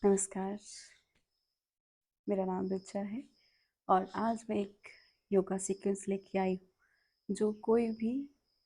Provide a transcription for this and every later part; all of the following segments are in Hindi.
नमस्कार, मेरा नाम रिचा है और आज मैं एक योगा सीक्वेंस लेके आई हूँ जो कोई भी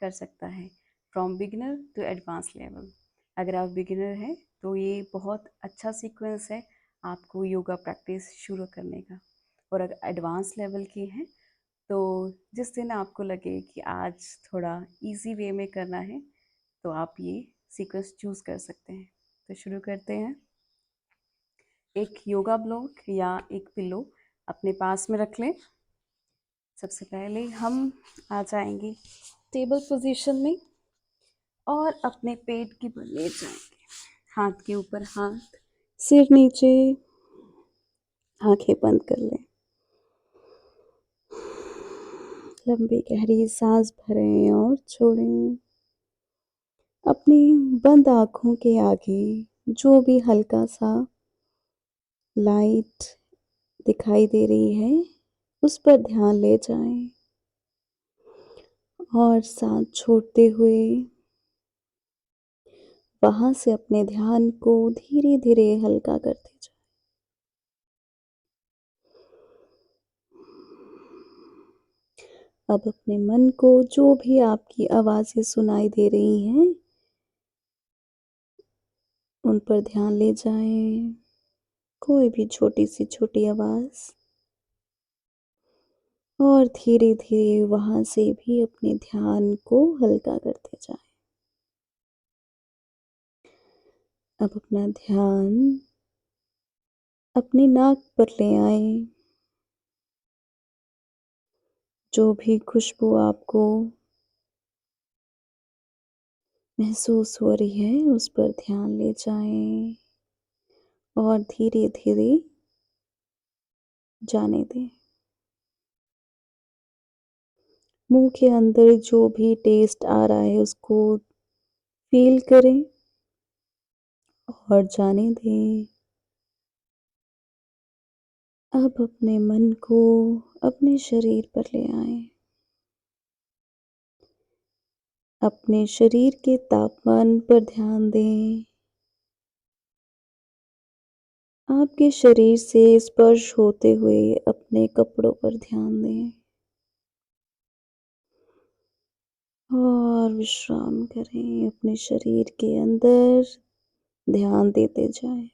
कर सकता है, from beginner to advance level. अगर आप बिगिनर हैं तो ये बहुत अच्छा सीक्वेंस है आपको योगा प्रैक्टिस शुरू करने का। और अगर एडवांस लेवल की हैं तो जिस दिन आपको लगे कि आज थोड़ा इजी वे में करना है तो आप ये सीक्वेंस चूज़ कर सकते हैं। तो शुरू करते हैं। एक योगा ब्लॉक या एक पिलो अपने पास में रख लें। सबसे पहले हम आ जाएंगे टेबल पोजीशन में और अपने पेट की बल लेट जाएंगे। हाथ के ऊपर हाथ, सिर नीचे, आंखें बंद कर लें। लंबी गहरी सांस भरें और छोड़ें। अपनी बंद आँखों के आगे जो भी हल्का सा लाइट दिखाई दे रही है उस पर ध्यान ले जाएं और सांस छोड़ते हुए वहां से अपने ध्यान को धीरे धीरे हल्का करते जाएं। अब अपने मन को जो भी आपकी आवाजें सुनाई दे रही हैं उन पर ध्यान ले जाएं। कोई भी छोटी सी छोटी आवाज और धीरे धीरे वहां से भी अपने ध्यान को हल्का करते जाएं। अब अपना ध्यान अपनी नाक पर ले आए। जो भी खुशबू आपको महसूस हो रही है उस पर ध्यान ले जाएं और धीरे धीरे जाने दें। मुंह के अंदर जो भी टेस्ट आ रहा है उसको फील करें और जाने दें। अब अपने मन को अपने शरीर पर ले आए। अपने शरीर के तापमान पर ध्यान दें। आपके शरीर से स्पर्श होते हुए अपने कपड़ों पर ध्यान दें और विश्राम करें। अपने शरीर के अंदर ध्यान देते जाएं।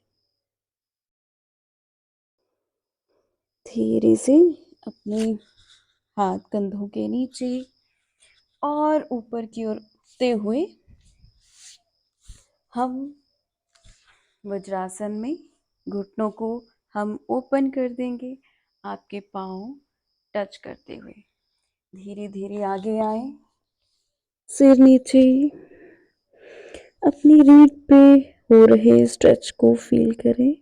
धीरे से अपने हाथ कंधों के नीचे और ऊपर की ओर उठते हुए हम वज्रासन में घुटनों को हम ओपन कर देंगे, आपके पाँव टच करते हुए। धीरे धीरे आगे आए, सिर नीचे, अपनी रीढ़ पे हो रहे स्ट्रेच को फील करें।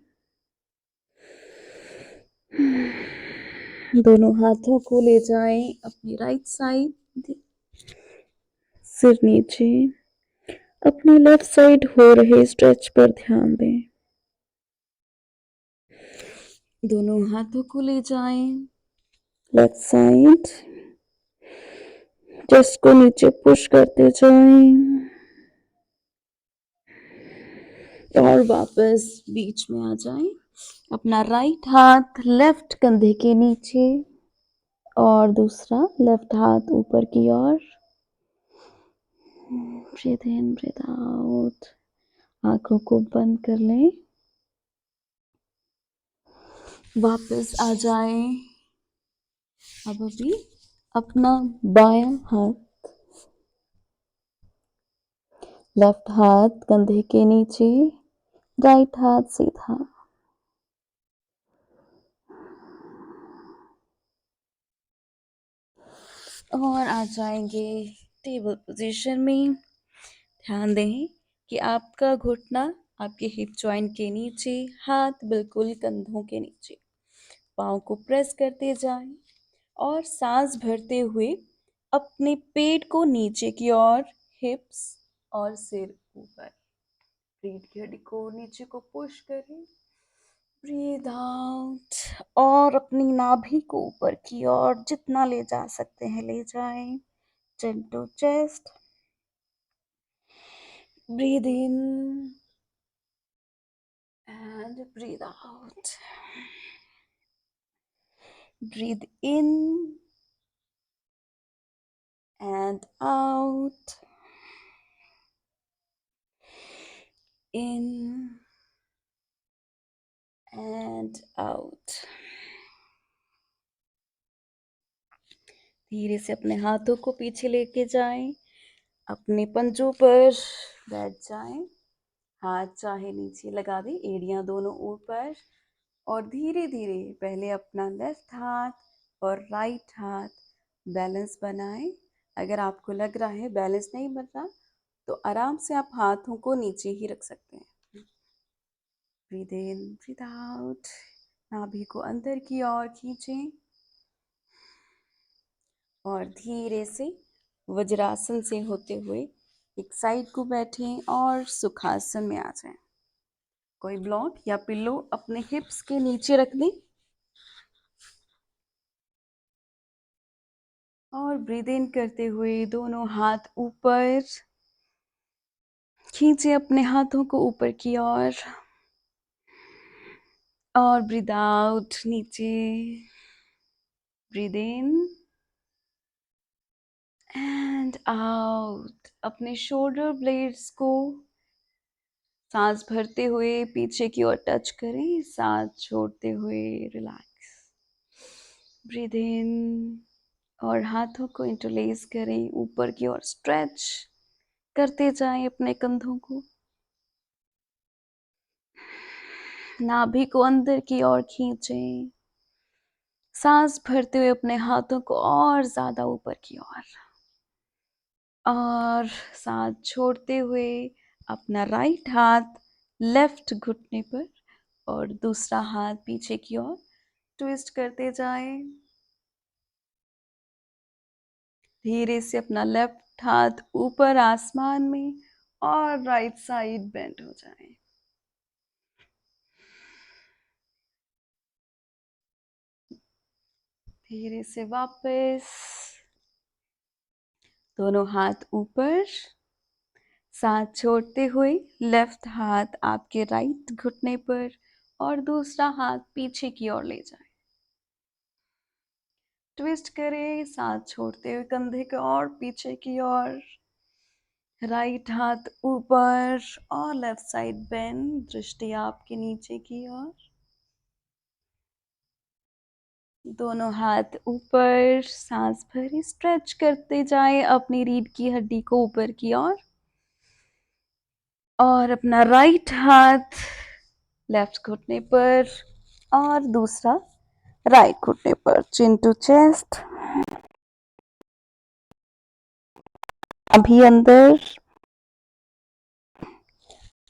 दोनों हाथों को ले जाएं अपनी राइट साइड, सिर नीचे, अपनी लेफ्ट साइड हो रहे स्ट्रेच पर ध्यान दें। दोनों हाथों को ले जाएं लेफ्ट साइड, चेस्ट को नीचे पुश करते जाएं और वापस बीच में आ जाएं। अपना राइट हाथ लेफ्ट कंधे के नीचे और दूसरा लेफ्ट हाथ ऊपर की ओर। ब्रीथ इन ब्रीथ आउट। आंखों को बंद कर लें। वापस आ जाएं। अब अभी अपना बायां हाथ, लेफ्ट हाथ कंधे के नीचे, राइट हाथ सीधा। और आ जाएंगे टेबल पोजीशन में। ध्यान दें कि आपका घुटना आपके हिप जॉइंट के नीचे, हाथ बिल्कुल कंधों के नीचे। पाँव को प्रेस करते जाएं और सांस भरते हुए अपने पेट को नीचे की ओर, हिप्स और सिर ऊपर, रीढ़ की हड्डी को नीचे को पुश करें। ब्रीद आउट और अपनी नाभि को ऊपर की ओर जितना ले जा सकते हैं ले जाएं। Chin to chest. Breathe in and breathe out. Breathe in and out. In and out. धीरे से अपने हाथों को पीछे लेके जाएं, अपने पंजों पर बैठ जाएं, हाथ चाहे नीचे लगा दें, एड़ियां दोनों ऊपर, और धीरे धीरे पहले अपना लेफ्ट हाथ और राइट हाथ बैलेंस बनाएं। अगर आपको लग रहा है बैलेंस नहीं बन रहा तो आराम से आप हाथों को नीचे ही रख सकते हैं। Breathe in, breathe out. नाभि को अंदर की ओर खींचें और धीरे से वज्रासन से होते हुए एक साइड को बैठें और सुखासन में आ जाएं। कोई ब्लॉक या पिल्लो अपने हिप्स के नीचे रख दें और ब्रीद इन करते हुए दोनों हाथ ऊपर खींचे, अपने हाथों को ऊपर की ओर, और ब्रीद आउट नीचे। Breathe in and out. अपने शोल्डर ब्लेड्स को सांस भरते हुए पीछे की ओर टच करें, सांस छोड़ते हुए रिलैक्स। ब्रीद इन और हाथों को इंटरलेस करें, ऊपर की ओर स्ट्रेच करते जाएं अपने कंधों को। नाभि को अंदर की ओर खींचें, सांस भरते हुए अपने हाथों को और ज्यादा ऊपर की ओर, और सांस छोड़ते हुए अपना राइट हाथ लेफ्ट घुटने पर और दूसरा हाथ पीछे की ओर ट्विस्ट करते जाएं। धीरे से अपना लेफ्ट हाथ ऊपर आसमान में और राइट साइड बेंड हो जाए। धीरे से वापस दोनों हाथ ऊपर, सांस छोड़ते हुए लेफ्ट हाथ आपके राइट घुटने पर और दूसरा हाथ पीछे की ओर ले जाए। ट्विस्ट करें, सांस छोड़ते हुए कंधे के और पीछे की ओर, राइट हाथ ऊपर और लेफ्ट साइड बेंड, दृष्टि आपके नीचे की ओर। दोनों हाथ ऊपर, सांस भरी, स्ट्रेच करते जाएं अपनी रीढ़ की हड्डी को ऊपर की ओर, और अपना राइट हाथ लेफ्ट घुटने पर और दूसरा राइट घुटने पर, चिन टू चेस्ट। अभी अंदर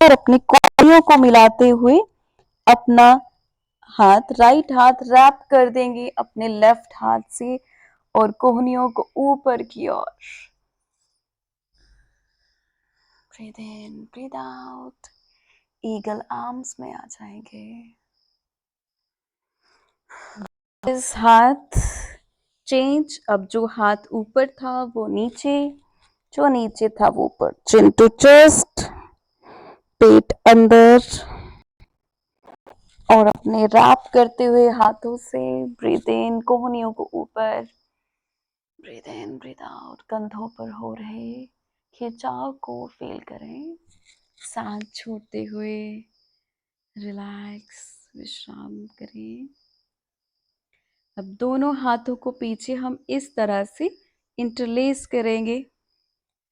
और अपनी कोहनियों को मिलाते हुए अपना राइट हाथ रैप कर देंगे अपने लेफ्ट हाथ से और कोहनियों को ऊपर की ओर। Breathe in, breathe out. Eagle arms में आ जाएंगे। इस हाथ चेंज, अब जो हाथ ऊपर था वो नीचे, जो नीचे था वो ऊपर, चिन टू चेस्ट, पेट अंदर, और अपने रैप करते हुए हाथों से ब्रीद इन, कोहनियों को ऊपर, ब्रीद इन, ब्रीद आउट, कंधों पर हो रहे खिंचाव को फील करें। सांस छोड़ते हुए रिलैक्स, विश्राम करें। अब दोनों हाथों को पीछे हम इस तरह से इंटरलेस करेंगे।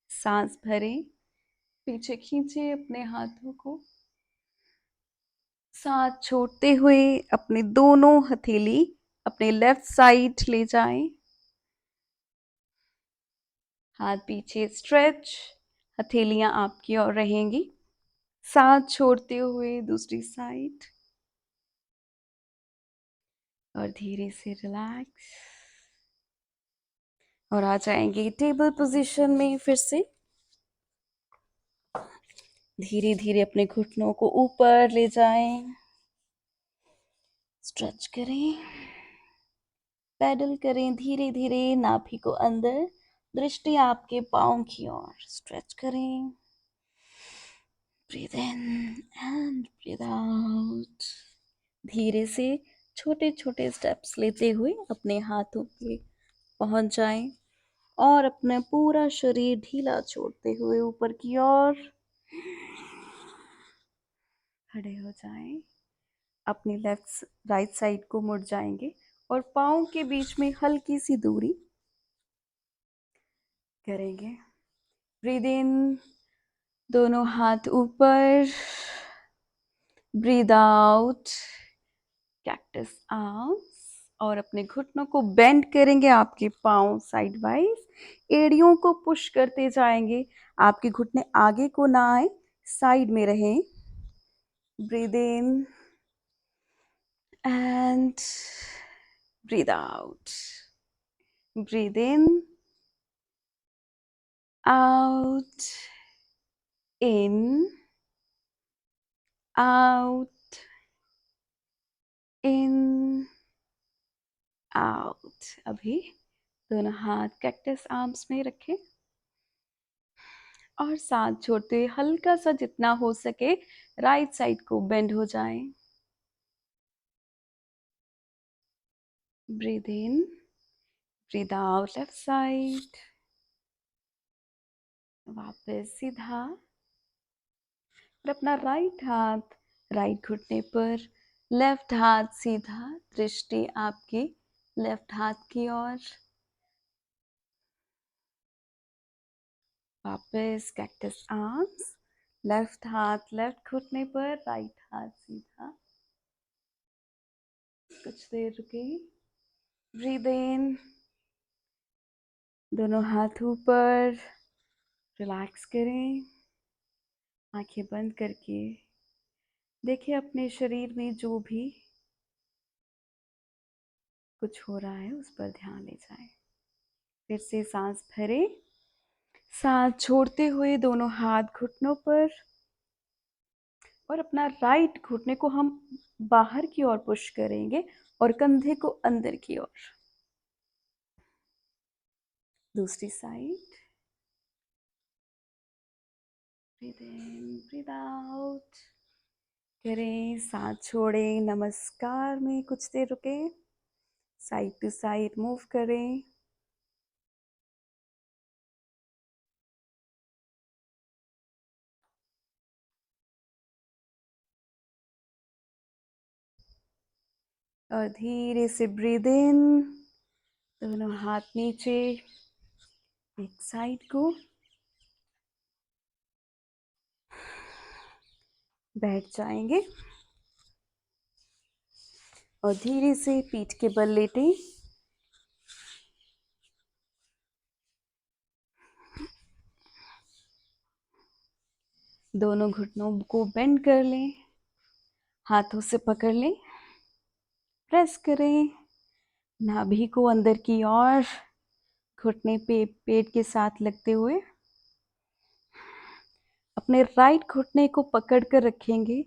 सांस भरें, पीछे खींचे अपने हाथों को, सांस छोड़ते हुए अपने दोनों हथेली अपने लेफ्ट साइड ले जाएं। हाथ पीछे स्ट्रेच, हथेलियां आपकी ओर रहेंगी। सांस छोड़ते हुए दूसरी साइड, और धीरे से रिलैक्स, और आ जाएंगे टेबल पोजीशन में। फिर से धीरे धीरे अपने घुटनों को ऊपर ले जाएं, स्ट्रेच करें, पैडल करें धीरे धीरे नाभि को अंदर, दृष्टि आपके पांव की ओर, स्ट्रेच करें, breathe in and breathe out. धीरे से छोटे छोटे स्टेप्स लेते हुए अपने हाथों पे पहुंच जाएं और अपना पूरा शरीर ढीला छोड़ते हुए ऊपर की ओर खड़े हो जाएं। अपनी लेफ्ट राइट साइड को मुड़ जाएंगे और पाँव के बीच में हल्की सी दूरी करेंगे। ब्रीद इन, दोनों हाथ ऊपर। Breathe out, cactus arms. और अपने घुटनों को बेंड करेंगे, आपके पाँव साइड वाइज एड़ियों को पुश करते जाएंगे। आपके घुटने आगे को ना आए, साइड में रहें। Breathe in and breathe out. Breathe in, out, in, out, in, out. अभी दोनों हाथ कैक्टस आर्म्स में रखें और साथ छोड़ते हुए हल्का सा जितना हो सके राइट साइड को बेंड हो जाए। Breathe in, breathe out left side. वापस सीधा और अपना राइट हाथ राइट घुटने पर, लेफ्ट हाथ सीधा, दृष्टि आपकी लेफ्ट हाथ की ओर। वापस कैक्टस आर्म्स, लेफ्ट हाथ लेफ्ट घुटने पर, राइट हाथ सीधा। कुछ देर रुके। ब्रीद इन, दोनों हाथ ऊपर, रिलैक्स करें। आंखें बंद करके देखिए अपने शरीर में जो भी कुछ हो रहा है उस पर ध्यान ले जाएं। फिर से सांस भरे, सांस छोड़ते हुए दोनों हाथ घुटनों पर और अपना राइट घुटने को हम बाहर की ओर पुश करेंगे और कंधे को अंदर की ओर। दूसरी side. Breathe in, breathe out करें, सांस छोड़ें। नमस्कार में कुछ देर रुके, साइड टू साइड मूव करें। और धीरे से ब्रीद इन, दोनों हाथ नीचे, एक साइड को बैठ जाएंगे और धीरे से पीठ के बल लेटें। दोनों घुटनों को बेंड कर लें, हाथों से पकड़ लें, प्रेस करें नाभि को अंदर की ओर, घुटने पे पेट के साथ लगते हुए अपने राइट घुटने को पकड़ कर रखेंगे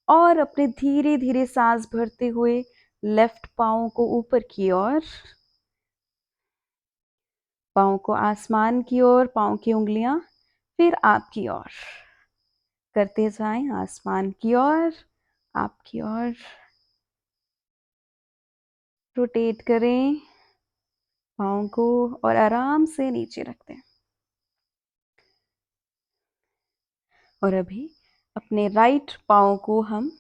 और अपने धीरे धीरे सांस भरते हुए लेफ्ट पाँव को ऊपर की ओर, पाँव को आसमान की ओर, पाँव की उंगलियां फिर आपकी ओर करते जाएं, आसमान की ओर, आपकी ओर। रोटेट करें पाँव को और आराम से नीचे रख दें। और अभी अपने राइट पाँव को हम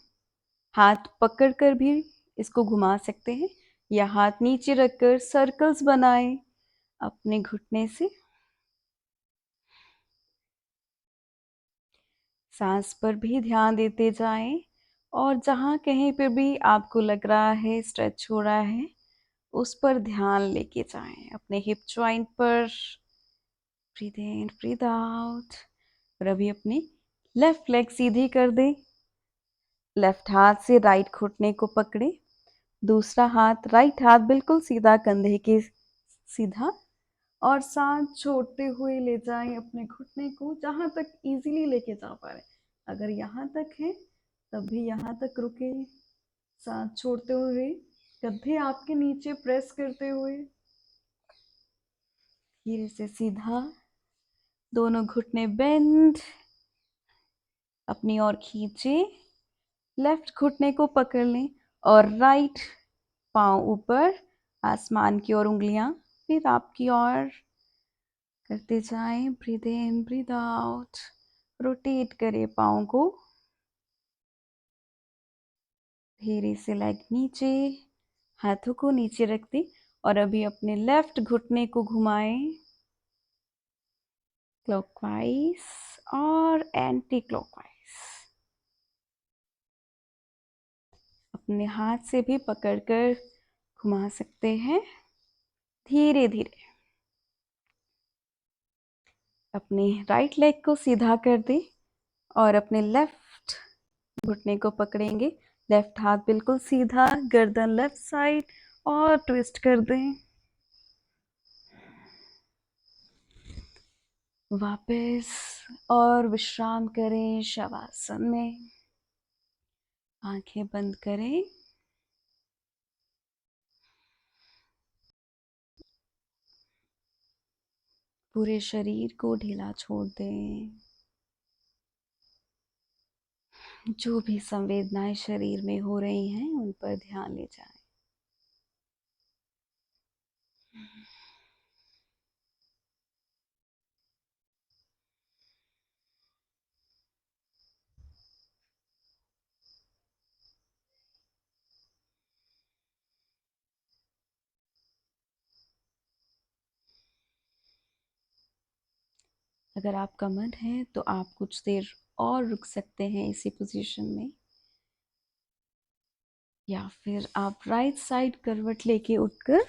हाथ पकड़कर भी इसको घुमा सकते हैं या हाथ नीचे रखकर सर्कल्स बनाएं अपने घुटने से। सांस पर भी ध्यान देते जाएं और जहाँ कहीं पे भी आपको लग रहा है स्ट्रेच हो रहा है उस पर ध्यान लेके जाएं। अपने हिप जॉइंट पर ब्रीद इन, ब्रीद आउट। और अभी अपनी लेफ्ट लेग सीधी कर दें, लेफ्ट हाथ से राइट घुटने को पकड़े, दूसरा हाथ राइट हाथ बिल्कुल सीधा कंधे के सीधा और सांस छोड़ते हुए ले जाएं अपने घुटने को जहाँ तक इजीली लेके जा पा रहे। अगर यहाँ तक है तब भी यहाँ तक रुके, सांस छोड़ते हुए कंधे आपके नीचे प्रेस करते हुए धीरे से सीधा, दोनों घुटने बेंड, अपनी ओर खींचे, लेफ्ट घुटने को पकड़ लें और राइट पाँव ऊपर, आसमान की ओर उंगलियां, फिर आपकी ओर करते जाएं। Breathe in, breathe out. Rotate करें पाँव को, धीरे से लेग नीचे, हाथों को नीचे रख दें और अभी अपने लेफ्ट घुटने को घुमाएं क्लॉकवाइज और एंटी क्लॉकवाइज। अपने हाथ से भी पकड़कर घुमा सकते हैं धीरे धीरे। अपने राइट लेग को सीधा कर दें और अपने लेफ्ट घुटने को पकड़ेंगे। लेफ्ट हाथ बिल्कुल सीधा, गर्दन लेफ्ट साइड और ट्विस्ट कर दें। वापस और विश्राम करें शवासन में। आंखें बंद करें। पूरे शरीर को ढीला छोड़ दें। जो भी संवेदनाएं शरीर में हो रही हैं उन पर ध्यान ले जाएं। अगर आपका मन है तो आप कुछ देर और रुक सकते हैं इसी पोजीशन में, या फिर आप राइट साइड करवट लेके उठकर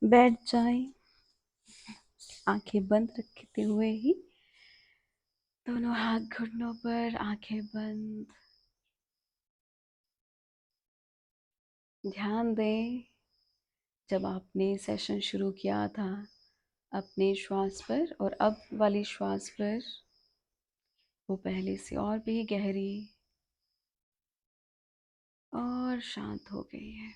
बैठ जाएं। आंखें बंद रखते हुए ही दोनों हाथ घुटनों पर, आंखें बंद। ध्यान दें, जब आपने सेशन शुरू किया था अपने श्वास पर और अब वाली श्वास पर, वो पहले से और भी गहरी और शांत हो गई है।